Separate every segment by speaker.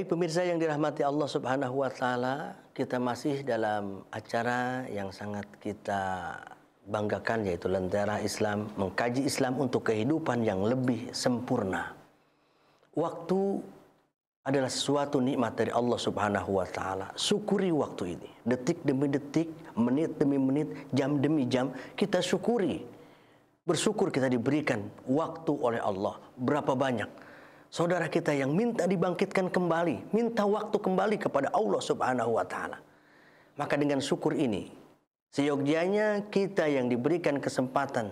Speaker 1: Baik pemirsa yang dirahmati Allah Subhanahu wa taala, kita masih dalam acara yang sangat kita banggakan, yaitu Lentera Islam, mengkaji Islam untuk kehidupan yang lebih sempurna. Waktu adalah suatu nikmat dari Allah Subhanahu wa taala. Syukuri waktu ini. Detik demi detik, menit demi menit, jam demi jam, kita syukuri. Bersyukur kita diberikan waktu oleh Allah. Berapa banyak saudara kita yang minta dibangkitkan kembali, minta waktu kembali kepada Allah Subhanahu wa taala. Maka dengan syukur ini, seyogyanya kita yang diberikan kesempatan,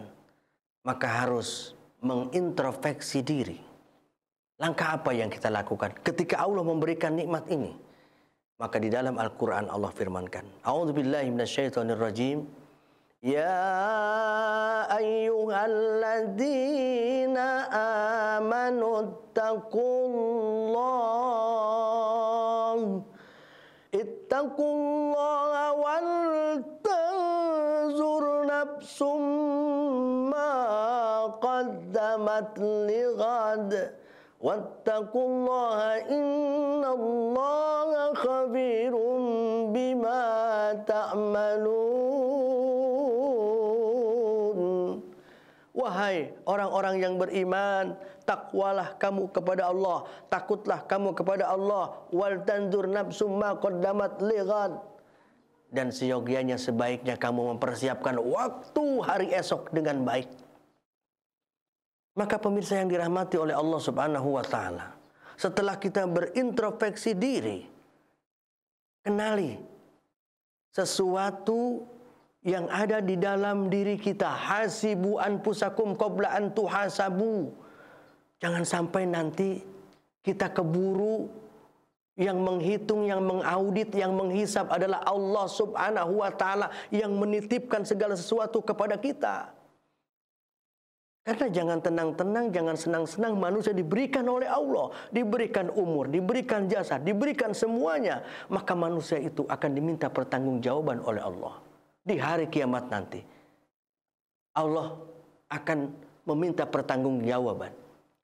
Speaker 1: maka harus mengintrospeksi diri. Langkah apa yang kita lakukan ketika Allah memberikan nikmat ini? Maka di dalam Al-Quran Allah firmankan, A'udzubillahi minasyaitonirrajim. Ya ayyuhalladzina amanu ittaqullaha wal tanzur nafsum ma qaddamat lighad wattaqullaha innallaha khabirum bima ta'malun. Wahai orang-orang yang beriman, takwalah kamu kepada Allah, takutlah kamu kepada Allah. Wal tanzur nafsum ma qaddamat lighad. Dan seyogyanya sebaiknya kamu mempersiapkan waktu hari esok dengan baik. Maka pemirsa yang dirahmati oleh Allah Subhanahu wa taala, setelah kita berintrospeksi diri, kenali sesuatu yang ada di dalam diri kita. Hasibu anfusakum qabla an tuhasabu. Jangan sampai nanti kita keburu. Yang menghitung, yang mengaudit, yang menghisap adalah Allah Subhanahu wa taala yang menitipkan segala sesuatu kepada kita. Karena jangan tenang-tenang, jangan senang-senang, manusia diberikan oleh Allah, diberikan umur, diberikan jasa, diberikan semuanya, maka manusia itu akan diminta pertanggungjawaban oleh Allah. Di hari kiamat nanti, Allah akan meminta pertanggungjawaban.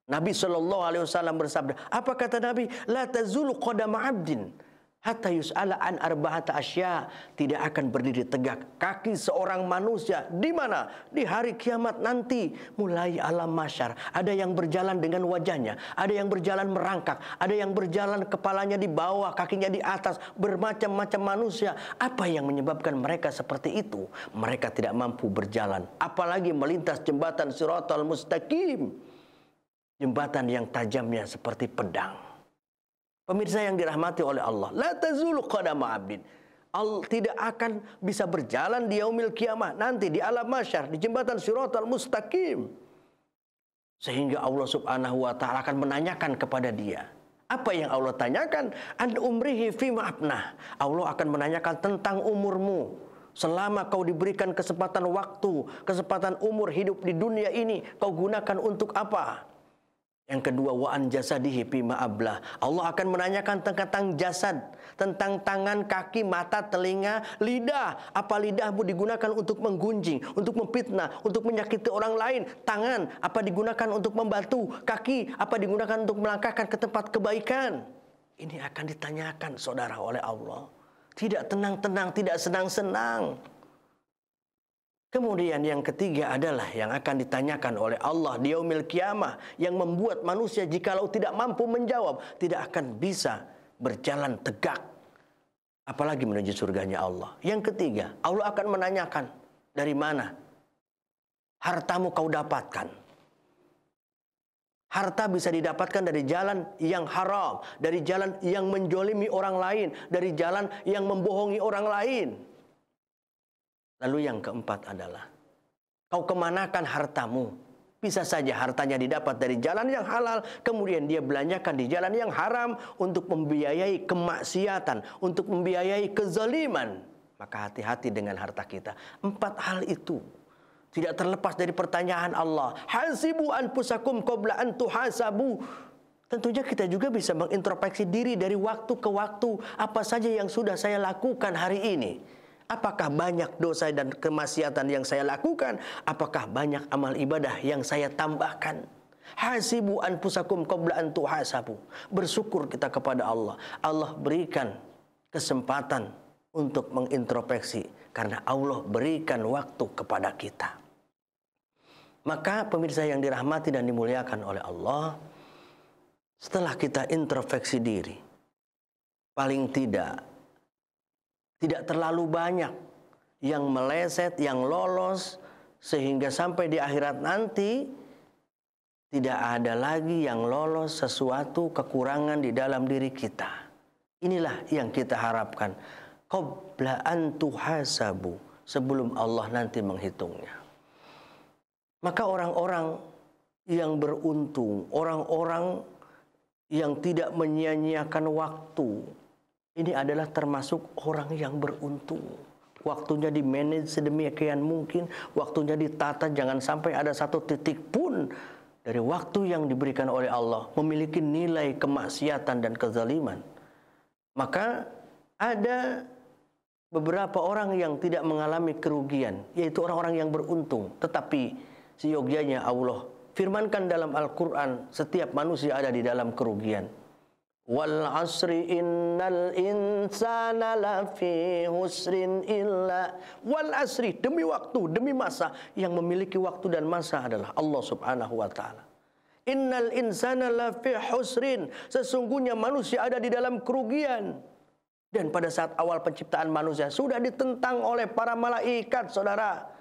Speaker 1: Nabi SAW bersabda, apa kata Nabi? La tazulu qadama 'abdin hatta yus'ala an arba'ata asya. Tidak akan berdiri tegak kaki seorang manusia. Di mana? Di hari kiamat nanti. Mulai alam mahsyar. Ada yang berjalan dengan wajahnya, ada yang berjalan merangkak, ada yang berjalan kepalanya di bawah, kakinya di atas. Bermacam-macam manusia. Apa yang menyebabkan mereka seperti itu? Mereka tidak mampu berjalan, apalagi melintas jembatan Shiratal Mustaqim, jembatan yang tajamnya seperti pedang. Pemirsa yang dirahmati oleh Allah, la tazulu qadama 'abdin. Tidak akan bisa berjalan di yaumil kiamah, nanti di alam mahsyar, di jembatan Shiratal Mustaqim. Sehingga Allah Subhanahu wa taala akan menanyakan kepada dia. Apa yang Allah tanyakan? An umrihi fima afnah. Allah akan menanyakan tentang umurmu. Selama kau diberikan kesempatan waktu, kesempatan umur hidup di dunia ini, kau gunakan untuk apa? Yang kedua, wa an jasadihi fima ablah. Allah akan menanyakan tentang jasad, tentang tangan, kaki, mata, telinga, lidah. Apa lidahmu digunakan untuk menggunjing, untuk memfitnah, untuk menyakiti orang lain? Tangan apa digunakan untuk membantu? Kaki apa digunakan untuk melangkahkan ke tempat kebaikan? Ini akan ditanyakan saudara oleh Allah. Tidak tenang-tenang, tidak senang-senang. Kemudian yang ketiga adalah yang akan ditanyakan oleh Allah di yaumil kiamah, yang membuat manusia jikalau tidak mampu menjawab, tidak akan bisa berjalan tegak, apalagi menuju surganya Allah. Yang ketiga, Allah akan menanyakan, dari mana hartamu kau dapatkan? Harta bisa didapatkan dari jalan yang haram, dari jalan yang menjolimi orang lain, dari jalan yang membohongi orang lain. Lalu yang keempat adalah, kau kemanakan hartamu? Bisa saja hartanya didapat dari jalan yang halal, kemudian dia belanjakan di jalan yang haram untuk membiayai kemaksiatan, untuk membiayai kezaliman. Maka hati-hati dengan harta kita. 4 hal itu tidak terlepas dari pertanyaan Allah. Hasibu anfusakum qabla an tuhasabu. Tentunya kita juga bisa mengintrospeksi diri dari waktu ke waktu. Apa saja yang sudah saya lakukan hari ini? Apakah banyak dosa dan kemaksiatan yang saya lakukan? Apakah banyak amal ibadah yang saya tambahkan? Hasibu anfusakum qabla an tuhasabu. Bersyukur kita kepada Allah. Allah berikan kesempatan untuk mengintrospeksi karena Allah berikan waktu kepada kita. Maka pemirsa yang dirahmati dan dimuliakan oleh Allah, setelah kita introspeksi diri, paling tidak terlalu banyak yang meleset, yang lolos, sehingga sampai di akhirat nanti tidak ada lagi yang lolos sesuatu kekurangan di dalam diri kita. Inilah yang kita harapkan. Qabla an tuhasabu, sebelum Allah nanti menghitungnya. Maka orang-orang yang beruntung, orang-orang yang tidak menyia-nyiakan waktu, ini adalah termasuk orang yang beruntung. Waktunya di-manage sedemikian mungkin, waktunya ditata, jangan sampai ada satu titik pun dari waktu yang diberikan oleh Allah memiliki nilai kemaksiatan dan kezaliman. Maka ada beberapa orang yang tidak mengalami kerugian, yaitu orang-orang yang beruntung. Tetapi seyogyanya Allah firmankan dalam Al-Quran, setiap manusia ada di dalam kerugian. Wal asri innal insana lafi husrin illa. Wal asri, demi waktu, demi masa. Yang memiliki waktu dan masa adalah Allah subhanahu wa ta'ala. Innal insana lafi husrin, sesungguhnya manusia ada di dalam kerugian. Dan pada saat awal penciptaan manusia sudah ditentang oleh para malaikat, saudara.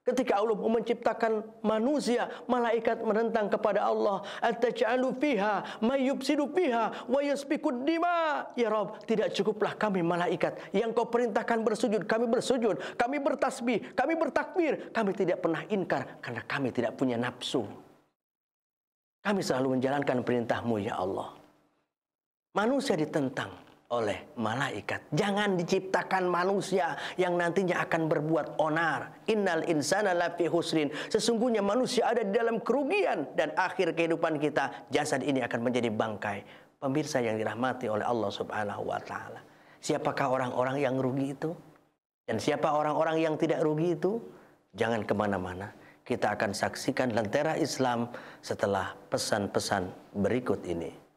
Speaker 1: Ketika Allah menciptakan manusia, malaikat menentang kepada Allah, ataj'alu fiha may yufsidu fiha wa yasfikud dima. Ya Rabb, tidak cukuplah kami malaikat yang kau perintahkan bersujud, kami bersujud, kami bertasbih, kami bertakbir, kami tidak pernah ingkar karena kami tidak punya nafsu. Kami selalu menjalankan perintah-Mu ya Allah. Manusia ditentang oleh malaikat. Jangan diciptakan manusia yang nantinya akan berbuat onar. Innal insana lafi husrin. Sesungguhnya manusia ada di dalam kerugian dan akhir kehidupan kita jasad ini akan menjadi bangkai. Pemirsa yang dirahmati oleh Allah Subhanahu wa taala. Siapakah orang-orang yang rugi itu? Dan siapa orang-orang yang tidak rugi itu? Jangan kemana-mana. Kita akan saksikan Lentera Islam setelah pesan-pesan berikut ini.